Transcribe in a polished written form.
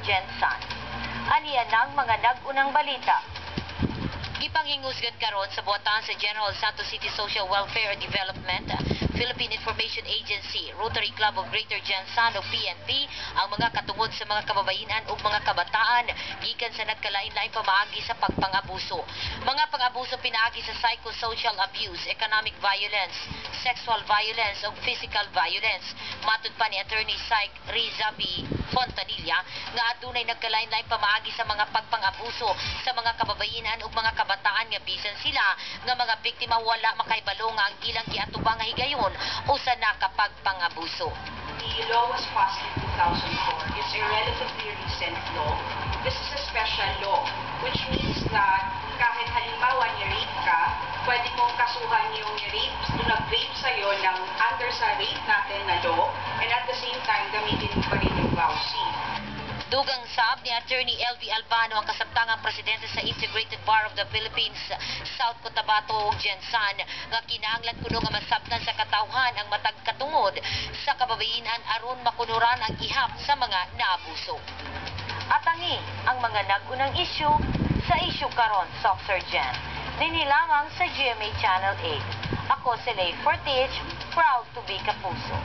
Jensan. Aniya ng mga nag-unang balita. Gipanghingusgan karon sa buwatan sa General Santos City Social Welfare Development, Philippine Information Agency, Rotary Club of Greater Jensan o PNP ang mga katungod sa mga kababayenan ug mga kabataan gikan sa nagkalain-laing pamaagi sa pagpangabuso. Mga pangabuso pinaagi sa psychosocial abuse, economic violence, sexual violence ug physical violence. Matud pa ni Attorney Psych Rizabi Fontanilla nga adunay nagkalain-laing pamaagi sa mga pagpangabuso sa mga kababayenan ug mga kabataan nga bisan sila nga mga biktima wala makaibalo nga ang ilang giatubang nga higayon o sa nakapagpangabuso. The law was passed in 2004. It's a relatively recent law. This is a special law, which means that kahit halimbawa ni-rape ka, pwede mong kasuhan yung nag-rape sa'yo ng under sa rape natin na law, and at the same time, gamitin mo pa rin yung vowsy. Dugang sab ni Attorney LV Albano ang kasabtangang presidente sa Integrated Bar of the Philippines, South Cotabato ug Jensan nga kinahanglan kuno nga masabtan sa katawhan ang matag katungod sa kababayenan aron makunuran ang ihap sa mga naabuso. At ang mga nag-unang isyu sa isyu karon, Soccer Jen. Ninilamang sa GMA Channel 8. Ako si Lay Fortich, proud to be Kapuso.